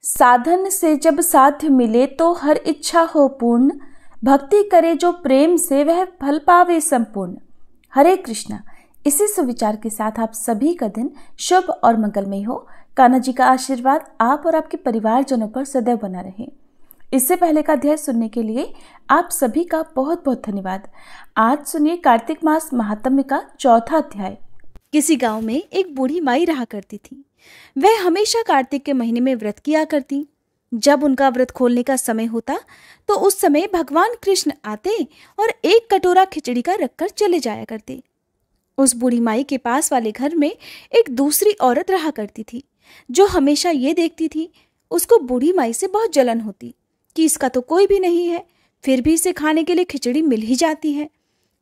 साधन से जब साध्य मिले तो हर इच्छा हो पूर्ण, भक्ति करे जो प्रेम से वह फल पावे संपूर्ण। हरे कृष्णा। इसी सुविचार के साथ आप सभी का दिन शुभ और मंगलमय हो। कान्हा जी का आशीर्वाद आप और आपके परिवारजनों पर सदैव बना रहे। इससे पहले का अध्याय सुनने के लिए आप सभी का बहुत बहुत धन्यवाद। आज सुनिए कार्तिक मास महात्म्य का चौथा अध्याय। किसी गांव में एक बूढ़ी माई रहा करती थी। वह हमेशा कार्तिक के महीने में व्रत किया करती। जब उनका व्रत खोलने का समय होता तो उस समय भगवान कृष्ण आते और एक कटोरा खिचड़ी का रखकर चले जाया करते। उस बूढ़ी माई के पास वाले घर में एक दूसरी औरत रहा करती थी, जो हमेशा ये देखती थी। उसको बूढ़ी माई से बहुत जलन होती कि इसका तो कोई भी नहीं है, फिर भी इसे खाने के लिए खिचड़ी मिल ही जाती है।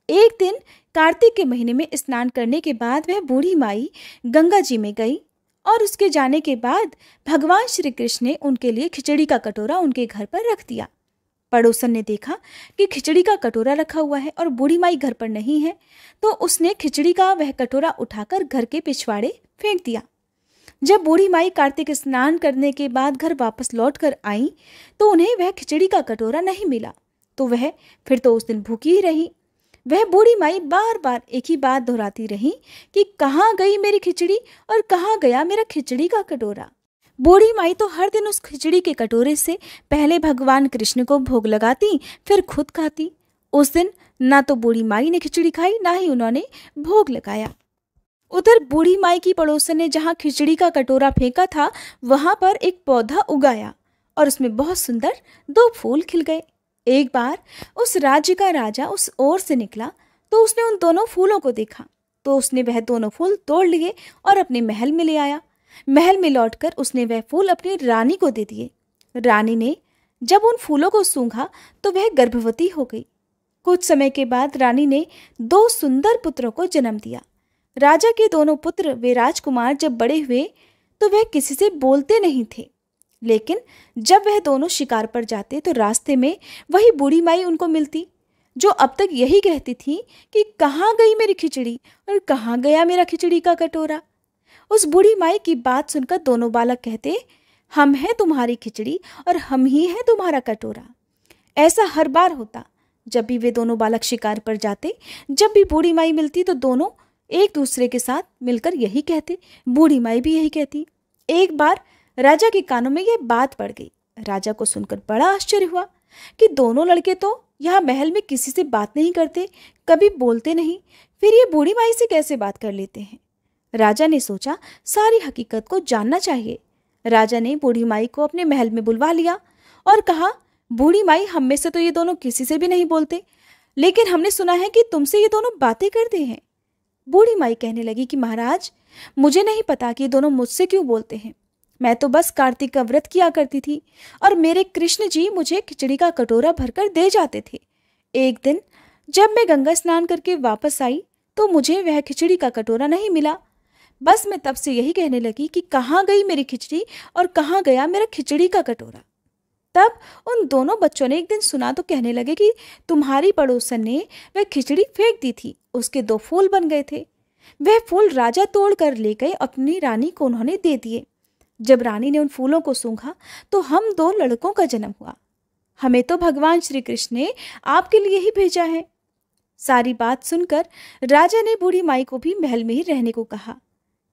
एक दिन कार्तिक के महीने में स्नान करने के बाद वह बूढ़ी माई गंगा जी में गई और उसके जाने के बाद भगवान श्री कृष्ण ने उनके लिए खिचड़ी का कटोरा उनके घर पर रख दिया। पड़ोसन ने देखा कि खिचड़ी का कटोरा रखा हुआ है और बूढ़ी माई घर पर नहीं है, तो उसने खिचड़ी का वह कटोरा उठाकर घर के पिछवाड़े फेंक दिया। जब बूढ़ी माई कार्तिक स्नान करने के बाद घर वापस लौट कर आई तो उन्हें वह खिचड़ी का कटोरा नहीं मिला, तो वह फिर तो उस दिन भूखी ही रही। वह बूढ़ी माई बार बार एक ही बात दोहराती रही कि कहाँ गई मेरी खिचड़ी और कहाँ गया मेरा खिचड़ी का कटोरा। बूढ़ी माई तो हर दिन उस खिचड़ी के कटोरे से पहले भगवान कृष्ण को भोग लगाती, फिर खुद खाती। उस दिन ना तो बूढ़ी माई ने खिचड़ी खाई, ना ही उन्होंने भोग लगाया। उधर बूढ़ी माई की पड़ोसन ने जहाँ खिचड़ी का कटोरा फेंका था वहां पर एक पौधा उगाया और उसमें बहुत सुंदर 2 फूल खिल गए। एक बार उस राज्य का राजा उस ओर से निकला तो उसने उन दोनों फूलों को देखा, तो उसने वह दोनों फूल तोड़ लिए और अपने महल में ले आया। महल में लौटकर उसने वह फूल अपनी रानी को दे दिए। रानी ने जब उन फूलों को सूंघा तो वह गर्भवती हो गई। कुछ समय के बाद रानी ने 2 सुंदर पुत्रों को जन्म दिया। राजा के दोनों पुत्र वे राजकुमार जब बड़े हुए तो वह किसी से बोलते नहीं थे, लेकिन जब वह दोनों शिकार पर जाते तो रास्ते में वही बूढ़ी माई उनको मिलती, जो अब तक यही कहती थी कि कहाँ गई मेरी खिचड़ी और कहाँ गया मेरा खिचड़ी का कटोरा। उस बूढ़ी माई की बात सुनकर दोनों बालक कहते, हम हैं तुम्हारी खिचड़ी और हम ही हैं तुम्हारा कटोरा। ऐसा हर बार होता। जब भी वे दोनों बालक शिकार पर जाते, जब भी बूढ़ी माई मिलती तो दोनों एक दूसरे के साथ मिलकर यही कहते। बूढ़ी माई भी यही कहती। एक बार राजा के कानों में यह बात पड़ गई। राजा को सुनकर बड़ा आश्चर्य हुआ कि दोनों लड़के तो यहाँ महल में किसी से बात नहीं करते, कभी बोलते नहीं, फिर ये बूढ़ी माई से कैसे बात कर लेते हैं। राजा ने सोचा सारी हकीकत को जानना चाहिए। राजा ने बूढ़ी माई को अपने महल में बुलवा लिया और कहा, बूढ़ी माई, हम में से तो ये दोनों किसी से भी नहीं बोलते, लेकिन हमने सुना है कि तुमसे ये दोनों बातें करते हैं। बूढ़ी माई कहने लगी कि महाराज, मुझे नहीं पता कि ये दोनों मुझसे क्यों बोलते हैं। मैं तो बस कार्तिक का व्रत किया करती थी और मेरे कृष्ण जी मुझे खिचड़ी का कटोरा भरकर दे जाते थे। एक दिन जब मैं गंगा स्नान करके वापस आई तो मुझे वह खिचड़ी का कटोरा नहीं मिला। बस मैं तब से यही कहने लगी कि कहाँ गई मेरी खिचड़ी और कहाँ गया मेरा खिचड़ी का कटोरा। तब उन दोनों बच्चों ने एक दिन सुना तो कहने लगे कि तुम्हारी पड़ोसन ने वह खिचड़ी फेंक दी थी, उसके 2 फूल बन गए थे। वह फूल राजा तोड़ कर ले गए, अपनी रानी को उन्होंने दे दिए। जब रानी ने उन फूलों को सूंघा तो हम 2 लड़कों का जन्म हुआ। हमें तो भगवान श्री कृष्ण ने आपके लिए ही भेजा है। सारी बात सुनकर राजा ने बूढ़ी माई को भी महल में ही रहने को कहा।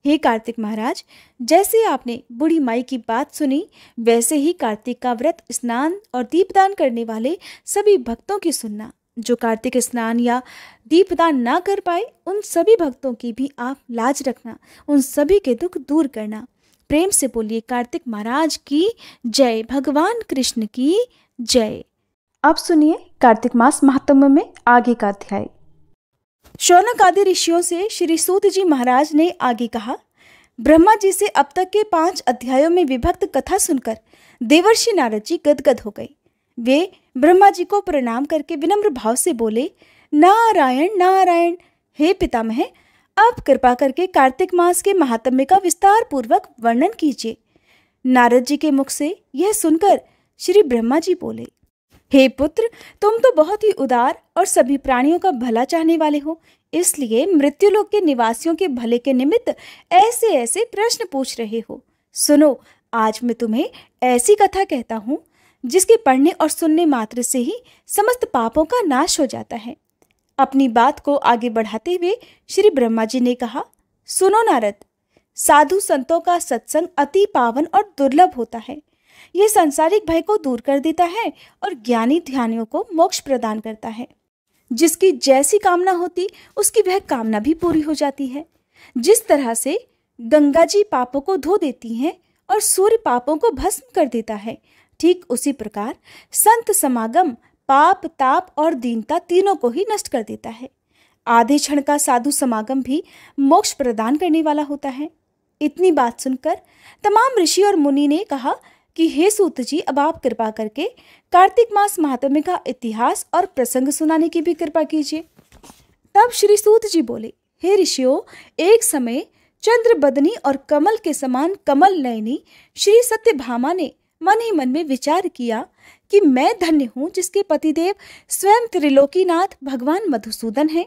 हे कार्तिक महाराज, जैसे आपने बूढ़ी माई की बात सुनी वैसे ही कार्तिक का व्रत, स्नान और दीपदान करने वाले सभी भक्तों की सुनना। जो कार्तिक स्नान या दीपदान ना कर पाए उन सभी भक्तों की भी आप लाज रखना, उन सभी के दुख दूर करना। प्रेम से बोलिए कार्तिक महाराज की जय, भगवान कृष्ण की जय। अब सुनिए कार्तिक मास महात्म्य में आगे का अध्याय। शौनक आदि ऋषियों से श्री सूत जी महाराज ने आगे कहा, ब्रह्मा जी से अब तक के 5 अध्यायों में विभक्त कथा सुनकर देवर्षि नारद जी गदगद हो गए। वे ब्रह्मा जी को प्रणाम करके विनम्र भाव से बोले, नारायण नारायण। हे पितामह, अब कृपा करके कार्तिक मास के महात्म्य का विस्तार पूर्वक वर्णन कीजिए। नारद जी के मुख से यह सुनकर श्री ब्रह्मा जी बोले, हे पुत्र, तुम तो बहुत ही उदार और सभी प्राणियों का भला चाहने वाले हो, इसलिए मृत्युलोक के निवासियों के भले के निमित्त ऐसे ऐसे प्रश्न पूछ रहे हो। सुनो, आज मैं तुम्हें ऐसी कथा कहता हूँ जिसके पढ़ने और सुनने मात्र से ही समस्त पापों का नाश हो जाता है। अपनी बात को आगे बढ़ाते हुए श्री ब्रह्मा जी ने कहा, सुनो नारद, साधु संतों का सत्संग अति पावन और दुर्लभ होता है। यह सांसारिक भय को दूर कर देता है और ज्ञानी ध्यानियों को मोक्ष प्रदान करता है। जिसकी जैसी कामना होती उसकी वह कामना भी पूरी हो जाती है। जिस तरह से गंगा जी पापों को धो देती हैं और सूर्य पापों को भस्म कर देता है, ठीक उसी प्रकार संत समागम पाप, ताप और दीनता तीनों को ही नष्ट कर देता है। आधे क्षण का साधु समागम भी मोक्ष प्रदान करने वाला होता है। इतनी बात सुनकर तमाम ऋषि और मुनि ने कहा कि हे सूत जी, अब आप कृपा करके कार्तिक मास महात्म्य का इतिहास और प्रसंग सुनाने की भी कृपा कीजिए। तब श्री सूत जी बोले, हे ऋषियों, एक समय चंद्र बदनी और कमल के समान कमल नयनी श्री सत्यभामा ने मन ही मन में विचार किया कि मैं धन्य हूँ जिसके पतिदेव स्वयं त्रिलोकीनाथ भगवान मधुसूदन हैं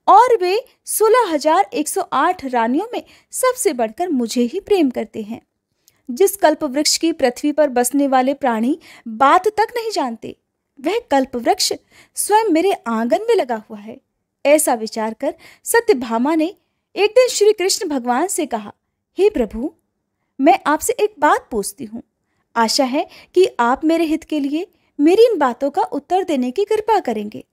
और वे 16,108 रानियों में सबसे बढ़कर मुझे ही प्रेम करते हैं। जिस कल्प वृक्ष की पृथ्वी पर बसने वाले प्राणी बात तक नहीं जानते, वह कल्प वृक्ष स्वयं मेरे आंगन में लगा हुआ है। ऐसा विचार कर सत्यभामा ने एक दिन श्री कृष्ण भगवान से कहा, हे प्रभु, मैं आपसे एक बात पूछती हूँ। आशा है कि आप मेरे हित के लिए मेरी इन बातों का उत्तर देने की कृपा करेंगे।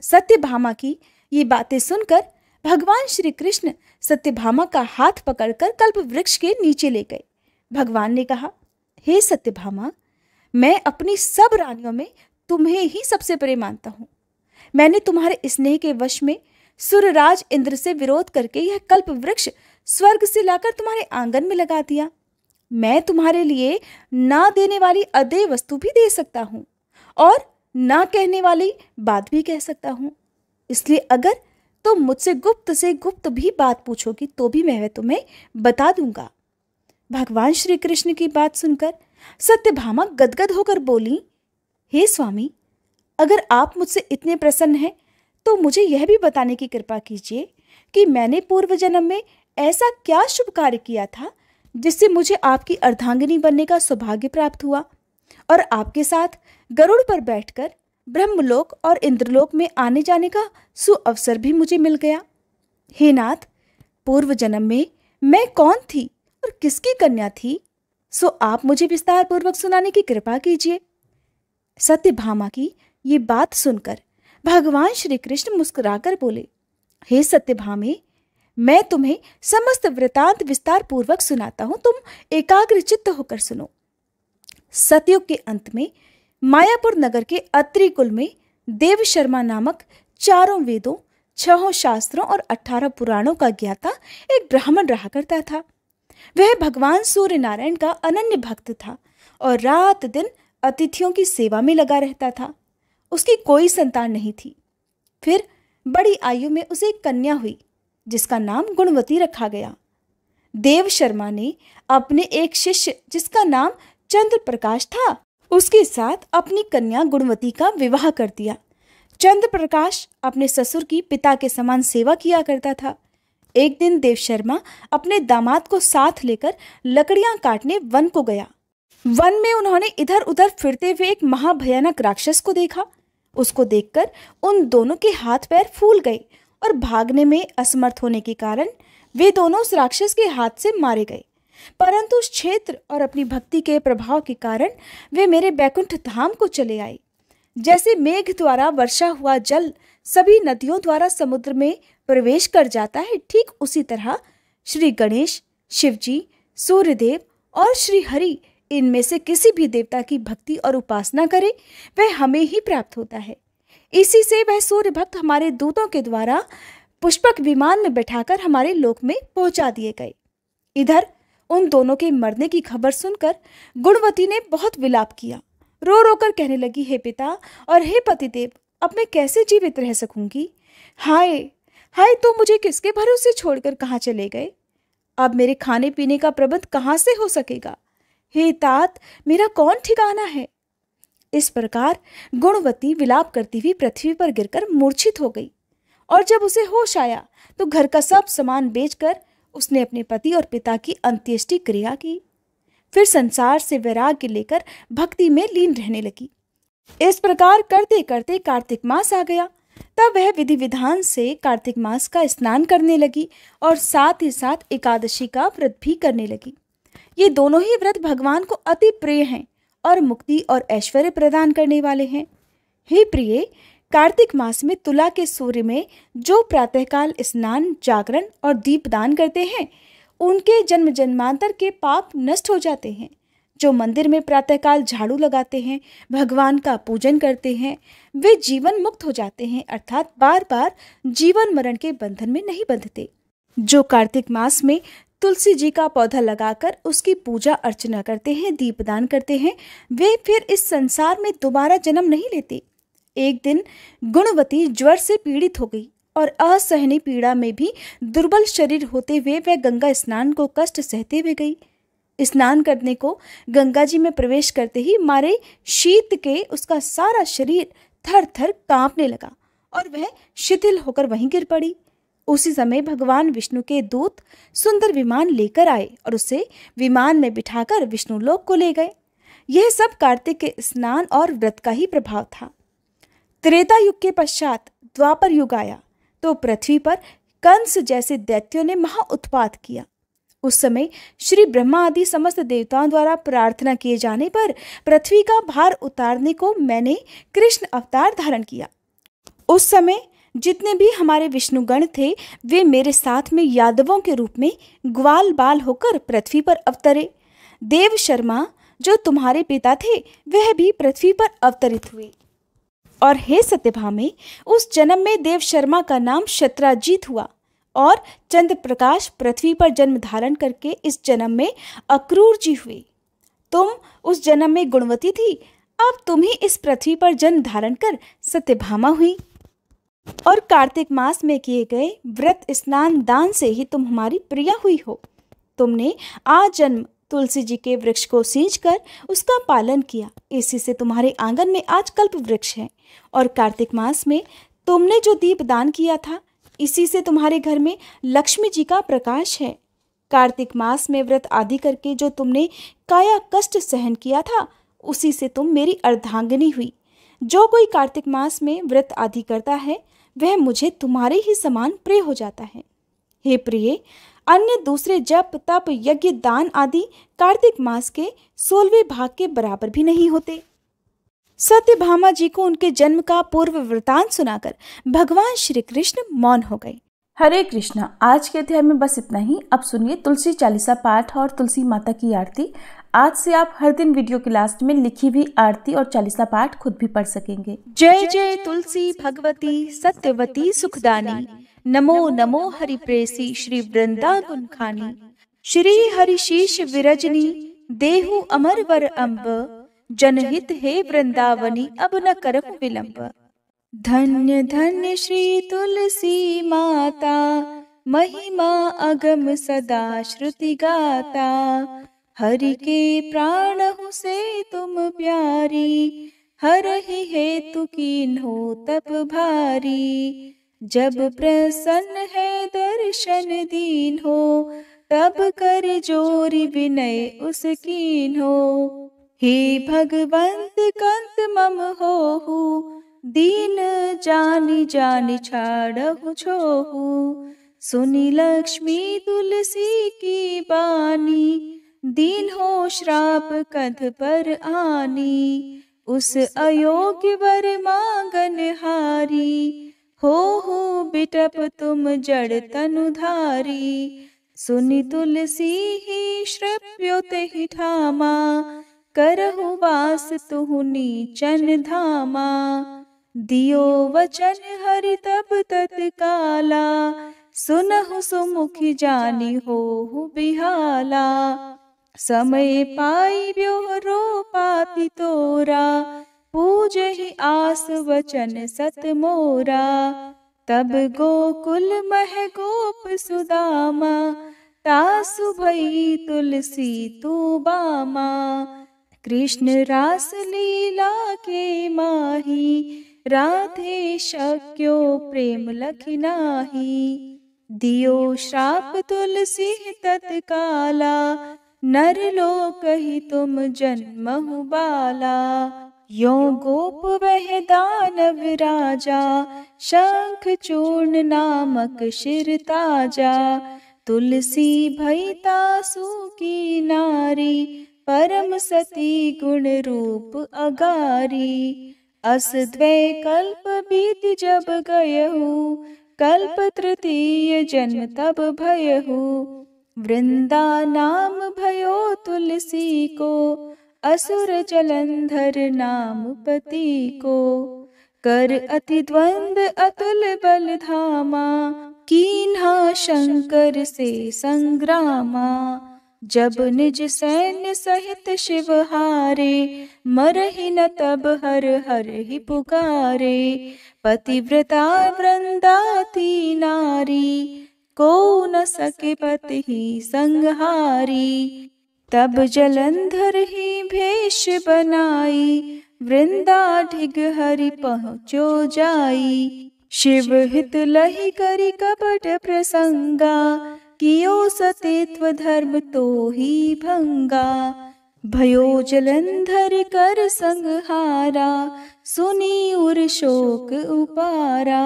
सत्यभामा की ये बातें सुनकर भगवान श्री कृष्ण सत्यभामा का हाथ पकड़कर कल्प वृक्ष के नीचे ले गए। भगवान ने कहा, हे सत्यभामा, मैं अपनी सब रानियों में तुम्हें ही सबसे प्रिय मानता हूँ। मैंने तुम्हारे स्नेह के वश में सुरराज इंद्र से विरोध करके यह कल्प वृक्ष स्वर्ग से लाकर तुम्हारे आंगन में लगा दिया। मैं तुम्हारे लिए ना देने वाली अदेय वस्तु भी दे सकता हूँ और ना कहने वाली बात भी कह सकता हूँ। इसलिए अगर तुम मुझसे गुप्त से गुप्त भी बात पूछोगी तो भी मैं तुम्हें बता दूंगा। भगवान श्री कृष्ण की बात सुनकर सत्यभामा गदगद होकर बोली, हे स्वामी, अगर आप मुझसे इतने प्रसन्न हैं तो मुझे यह भी बताने की कृपा कीजिए कि मैंने पूर्व जन्म में ऐसा क्या शुभ कार्य किया था जिससे मुझे आपकी अर्धांगिनी बनने का सौभाग्य प्राप्त हुआ और आपके साथ गरुड़ पर बैठकर ब्रह्मलोक और इंद्रलोक में आने जाने का सुअवसर भी मुझे मिल गया। हे नाथ, पूर्व जन्म में मैं कौन थी और किसकी कन्या थी, सो आप मुझे विस्तार पूर्वक सुनाने की कृपा कीजिए। सत्यभामा की ये बात सुनकर भगवान श्री कृष्ण मुस्कुराकर बोले, हे सत्यभामे, मैं तुम्हें समस्त वृतांत विस्तार पूर्वक सुनाता हूं, तुम एकाग्र चित्त होकर सुनो। सतयुग के अंत में मायापुर नगर के अत्रि कुल में देव शर्मा नामक 4 वेदों, 6 शास्त्रों और 18 पुराणों का ज्ञाता एक ब्राह्मण रहा करता था। वह भगवान सूर्य नारायण का अनन्य भक्त था और रात दिन अतिथियों की सेवा में लगा रहता था। उसकी कोई संतान नहीं थी। फिर बड़ी आयु में उसे एक कन्या हुई जिसका नाम गुणवती रखा गया। देव शर्मा ने अपने एक शिष्य जिसका नाम चंद्र प्रकाश था, उसके साथ अपनी कन्या गुणवती का विवाह कर दिया। चंद्र प्रकाश अपने ससुर की पिता के समान सेवा किया करता था। एक दिन देव शर्मा अपने दामाद को साथ लेकर लकड़ियां काटने वन को गया। वन में उन्होंने इधर उधर फिरते हुए एक महाभयानक राक्षस को देखा। उसको देखकर उन दोनों के हाथ पैर फूल गए और भागने में असमर्थ होने के कारण वे दोनों उस राक्षस के हाथ से मारे गए। परंतु उस क्षेत्र और अपनी भक्ति के प्रभाव के कारण वे मेरे बैकुंठ धाम को चले आए। जैसे मेघ द्वारा वर्षा हुआ जल सभी नदियों द्वारा समुद्र में प्रवेश कर जाता है, ठीक उसी तरह श्री गणेश, शिवजी, सूर्यदेव और श्री हरि, इनमें से किसी भी देवता की भक्ति और उपासना करे वह हमें ही प्राप्त होता है। इसी से वह सूर्य भक्त हमारे दूतों के द्वारा पुष्पक विमान में बैठाकर हमारे लोक में पहुंचा दिए गए। इधर उन दोनों के मरने की खबर सुनकर गुणवती ने बहुत विलाप किया। रो रो कर कहने लगी, हे पिता और हे पतिदेव, अब मैं कैसे जीवित रह सकूंगी? हाय हाय, तो मुझे किसके भरोसे छोड़कर कहाँ चले गए? अब मेरे खाने पीने का प्रबंध कहाँ से हो सकेगा? हे तात, मेरा कौन ठिकाना है? इस प्रकार गुणवती विलाप करती हुई पृथ्वी पर गिरकर मूर्छित हो गई और जब उसे होश आया तो घर का सब सामान बेचकर उसने अपने पति और पिता की अंत्येष्टि क्रिया की। फिर संसार से वैराग्य लेकर भक्ति में लीन रहने लगी। इस प्रकार करते करते कार्तिक मास आ गया। तब वह विधि विधान से कार्तिक मास का स्नान करने लगी और साथ ही साथ एकादशी का व्रत भी करने लगी। ये दोनों ही व्रत भगवान को अति प्रिय हैं और मुक्ति और ऐश्वर्य प्रदान करने वाले हैं। हे प्रिय, कार्तिक मास में तुला के सूर्य में जो प्रातःकाल स्नान, जागरण और दीपदान करते हैं, उनके जन्म जन्मांतर के पाप नष्ट हो जाते हैं। जो मंदिर में प्रातःकाल झाड़ू लगाते हैं, भगवान का पूजन करते हैं, वे जीवन मुक्त हो जाते हैं, अर्थात बार बार जीवन मरण के बंधन में नहीं बंधते। जो कार्तिक मास में तुलसी जी का पौधा लगाकर उसकी पूजा अर्चना करते हैं, दीपदान करते हैं, वे फिर इस संसार में दोबारा जन्म नहीं लेते। एक दिन गुणवती ज्वर से पीड़ित हो गई और असहनीय पीड़ा में भी दुर्बल शरीर होते हुए वह गंगा स्नान को कष्ट सहते हुए गई। स्नान करने को गंगा जी में प्रवेश करते ही मारे शीत के उसका सारा शरीर थर थर कांपने लगा और वह शिथिल होकर वहीं गिर पड़ी। उसी समय भगवान विष्णु के दूत सुंदर विमान लेकर आए और उसे विमान में बिठाकर विष्णुलोक को ले गए। यह सब कार्तिक के स्नान और व्रत का ही प्रभाव था। त्रेता युग के पश्चात द्वापर युग आया तो पृथ्वी पर कंस जैसे दैत्यों ने महा उत्पात किया। उस समय श्री ब्रह्मा आदि समस्त देवताओं द्वारा प्रार्थना किए जाने पर पृथ्वी का भार उतारने को मैंने कृष्ण अवतार धारण किया। उस समय जितने भी हमारे विष्णुगण थे वे मेरे साथ में यादवों के रूप में ग्वाल बाल होकर पृथ्वी पर अवतरे। देव शर्मा जो तुम्हारे पिता थे वह भी पृथ्वी पर अवतरित हुए। और हे सत्यभामे, उस जन्म में देव शर्मा का नाम शत्राजीत हुआ और चंद्र प्रकाश पृथ्वी पर जन्म धारण करके इस जन्म में अक्रूर जी हुए। तुम उस जन्म में गुणवती थी, अब तुम ही इस पृथ्वी पर जन्म धारण कर सत्यभामा हुई। और कार्तिक मास में किए गए व्रत, स्नान, दान से ही तुम हमारी प्रिया हुई हो। तुमने आज जन्म तुलसी जी के वृक्ष को सींचकर उसका पालन किया, इसी से तुम्हारे आंगन में आज कल्प वृक्ष है। और कार्तिक मास में तुमने जो दीप दान किया था, इसी से तुम्हारे घर में लक्ष्मी जी का प्रकाश है। कार्तिक मास में व्रत आदि करके जो तुमने काया कष्ट सहन किया था, उसी से तुम मेरी अर्धांगिनी हुई। जो कोई कार्तिक मास में व्रत आदि करता है वह मुझे तुम्हारे ही समान प्रिय हो जाता है। हे प्रिय, अन्य दूसरे जप, तप, यज्ञ, दान आदि कार्तिक मास के 16वें भाग के बराबर भी नहीं होते। सत्यभामा जी को उनके जन्म का पूर्व वृतांत सुनाकर भगवान श्री कृष्ण मौन हो गए। हरे कृष्णा। आज के अध्याय में बस इतना ही। अब सुनिए तुलसी चालीसा पाठ और तुलसी माता की आरती। आज से आप हर दिन वीडियो के लास्ट में लिखी हुई आरती और चालीसा पाठ खुद भी पढ़ सकेंगे। जय जय तुलसी भगवती सत्यवती सुखदानी, नमो नमो हरि प्रेसी श्री वृंदावन खानी। श्री हरि शीश विरजनी देहु अमर वर अम्ब, जनहित हे वृंदावनी अब न करहु विलंब। धन्य धन्य श्री तुलसी माता, महिमा अगम सदा श्रुति गाता। हरि के प्राणहु से तुम प्यारी, हरहि हेतु कीन्हो तप भारी। जब प्रसन्न है दर्शन दीन्हो, तब कर जोरि विनय उस कीन्हो। हे भगवंत कंत मम होहु, दीन जानि जानि छाड़हु छोहु। सुनि लक्ष्मी तुलसी की बानी, दीन हो श्राप कध पर आनी। उस अयोग्य वर मांगन हारी, हो बिटप तुम जड़ तनुधारी। सुनि तुलसी ही श्रव्योत ही ठामा, करहु वास तुहु नीचन धामा। दियो वचन हरि तब तत्काला, सुनहु सुमुखी जानी होहु बिहाला। समय पाई ब्योहरो पाति तोरा, पूजहि आस वचन सत मोरा। तब गोकुल मह गोप सुदामा, तासु भई तुलसी तू बामा। कृष्ण रास लीला के माही, राधे शक्यो प्रेम लखि नाही। दियो श्राप तुलसी तत्काला, नर लोक ही तुम जन्महु बाला। यो गोप वह दानव राजा, शंख चूर्ण नामक शिर ताजा। तुलसी भई तासु की नारी, परम सती गुण रूप अगारी। अस द्वै कल्प बीत जब गयहु, कल्प तृतीय जन्म तब भयहु। वृंदा नाम भयो तुलसी को, असुर जलंधर नाम पति को। कर अति द्वंद अतुल बल धामा, कीन्हा शंकर से संग्रामा। जब निज सैन्य सहित शिव हारे, मरहि न तब हर हर ही पुकारे। पतिव्रता वृंदा थी नारी, को न सके पति ही संहारी। तब जलंधर ही भेष बनाई, वृंदा ढिग हरि पहुँचो जाई। शिव हित लहि करि कपट प्रसंगा, कियो सतीत्व धर्म तो ही भंगा। भयो जलंधर कर संहारा, सुनी उर शोक उपारा।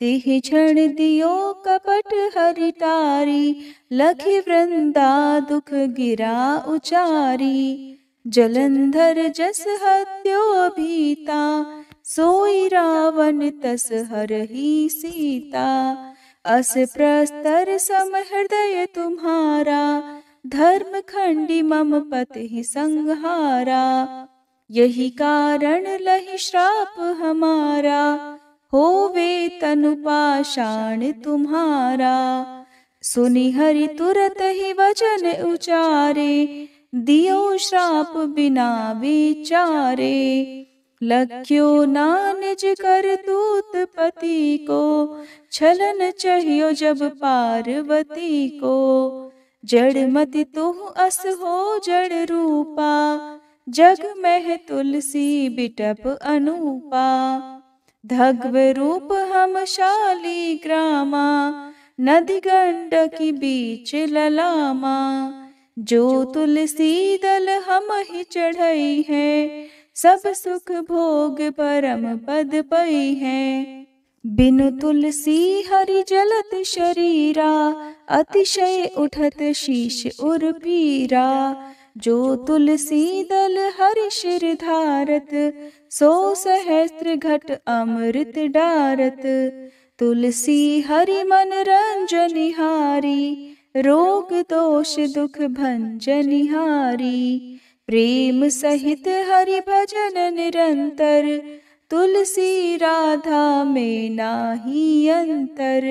तिह क्षण दियो कपट हरि टारी, लखि वृंदा दुख गिरा उचारी। जलंधर जस हत्यो भीता, सोई रावण तस हरहि सीता। अस प्रस्तर सम हृदय तुम्हारा, धर्म खंडी मम पति संहारा। यही कारण लहि श्राप हमारा, होवे तनु पाषाण तुम्हारा। सुनि हरि तुरत ही वचन उचारे, दियो श्राप बिना विचारे। लख्यो ना निज करतूत पति को, छलन चाहियो जब पार्वती को। जड़ मति तुह अस हो जड़ रूपा, जग में तुलसी बिटप अनूपा। धग्व रूप हम शाली ग्रामा, नदी गंडकी बीच ललामा। जो तुलसी दल हम ही चढ़ई है, सब सुख भोग परम पद पई है। बिनु तुलसी हरि जलत शरीरा, अतिशय उठत शीश उर पीरा। जो तुलसी दल हरि शिर धारत, सो सहस्त्र घट अमृत डारत। तुलसी हरि मन रंजनिहारी, रोग दोष दुख भंजनिहारी। प्रेम सहित हरि भजन निरंतर, तुलसी राधा में नाही अंतर।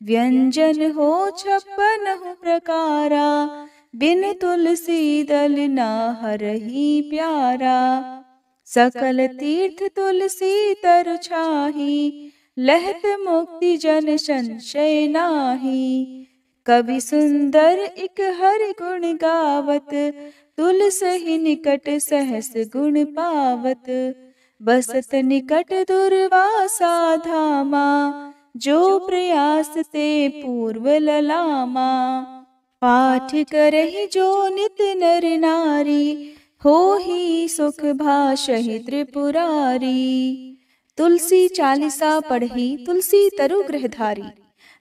व्यंजन हो 56 प्रकारा, बिन तुलसी दल ना हरहि प्यारा। सकल तीर्थ तुलसी तरु छाही, लहत मुक्ति जन संशय नाही। कवि सुंदर एक हरि गुण गावत, तुलसी निकट सहस गुण पावत। बसत निकट दुर्वासा धामा, जो प्रयास ते पूर्व ललामा। पाठ करहि जो नित नर नारी, हो ही सुख भाषहि त्रिपुरारी। तुलसी चालीसा पढ़ी तुलसी तरु गृहधारी,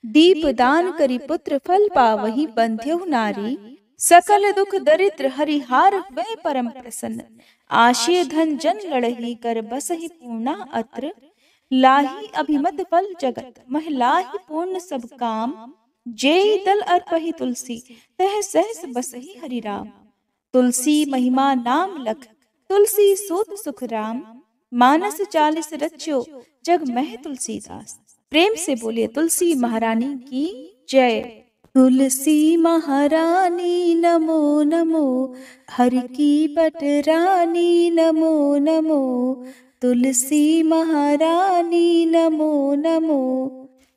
दीप दान करी पुत्र फल पावहि बंध्यहु नारी। सकल दुख दरिद्र हरिहार वै परम प्रसन्न, आशीय धन जन लड़ही कर बसहि पूर्णा अत्र। लाही अभिमत फल जगत, महिलाहि पूर्ण सब काम। जेहि दल अर्पहि तुलसी, तह सहस बसहि हरि राम। तुलसी महिमा नाम लख, तुलसी सूत सुख राम। मानस 40 रच्यो, जग मह तुलसीदास। प्रेम से बोलिए तुलसी महारानी की जय। तुलसी महारानी नमो नमो, हरि की पटरानी नमो नमो। तुलसी महारानी नमो नमो,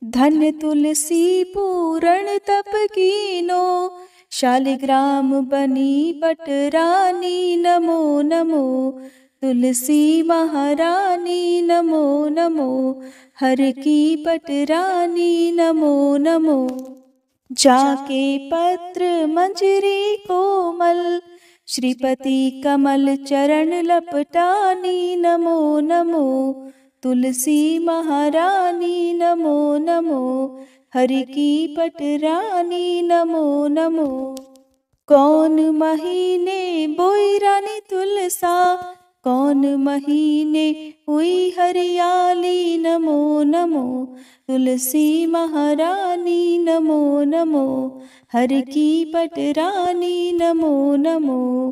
धन तुलसी पूरण तप कीनो। शालिग्राम बनी पटरानी नमो नमो। तुलसी महारानी नमो नमो, हर की पटरानी नमो नमो। जाके पत्र मंजरी कोमल, श्रीपति कमल चरण लपटानी, नमो नमो तुलसी महारानी, नमो नमो हरि की पटरानी, नमो नमो। कौन महीने बोई रानी तुलसा, कौन महीने हुई हरियाली, नमो नमो तुलसी महारानी, नमो नमो हरि की पटरानी, नमो नमो।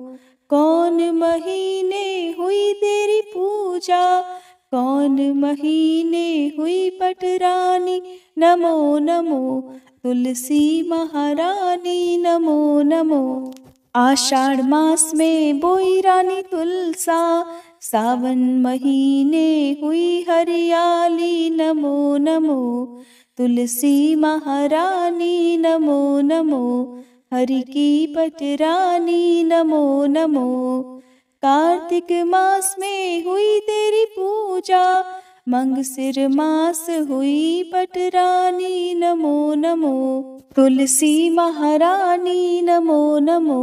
कौन महीने हुई तेरी पूजा, कौन महीने हुई पटरानी, नमो नमो तुलसी महारानी, नमो नमो। आषाढ़ मास में बोई रानी तुलसा, सावन महीने हुई हरियाली, नमो नमो तुलसी महारानी, नमो नमो हरि की पटरानी, नमो नमो। कार्तिक मास में हुई तेरी पूजा, मंगसिर मास हुई पटरानी, नमो नमो तुलसी महारानी, नमो नमो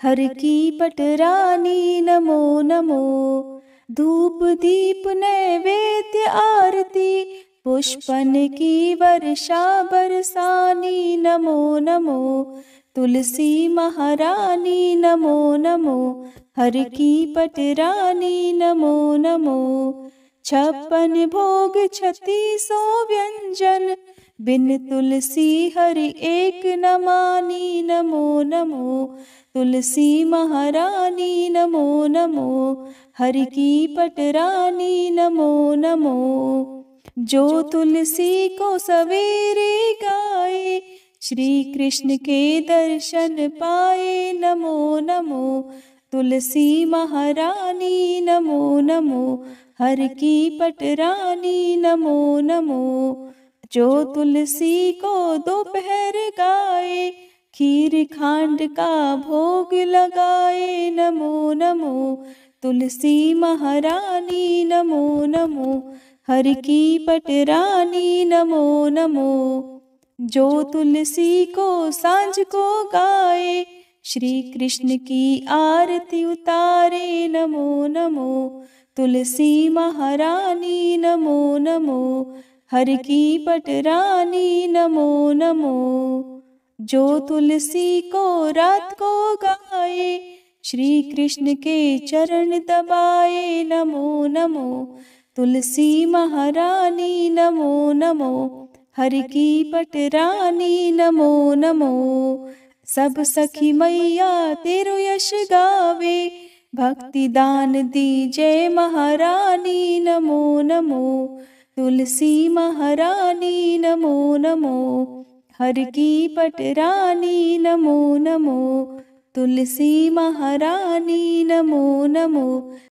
हर की पटरानी, नमो नमो। धूप दीप नैवेद्य आरती, पुष्पन की वर्षा बरसानी, नमो नमो तुलसी महारानी, नमो नमो हर की पटरानी, नमो नमो। 56 भोग 3600 व्यंजन, बिन तुलसी हरि एक न मानी, नमो नमो तुलसी महारानी, नमो नमो हरि की पटरानी, नमो नमो। जो तुलसी को सवेरे गाए, श्री कृष्ण के दर्शन पाए, नमो नमो तुलसी महारानी, नमो नमो हर की पटरानी, नमो नमो। जो तुलसी को दोपहर गाए, खीर खांड का भोग लगाए, नमो नमो तुलसी महारानी, नमो नमो हर की पटरानी, नमो नमो। जो तुलसी को सांझ को गाए, श्री कृष्ण की आरती उतारे, नमो नमो तुलसी महारानी, नमो नमो हर की पटरानी, नमो नमो। जो तुलसी को रात को गाए, श्री कृष्ण के चरण दबाए, नमो नमो तुलसी महारानी, नमो नमो हर की पटरानी, नमो नमो। सब सखी मैया तेरो यश गावे, भक्ति दान दी जय महारानी, नमो नमो तुलसी महारानी, नमो नमो हर की पटरानी, नमो नमो तुलसी महारानी, नमो नमो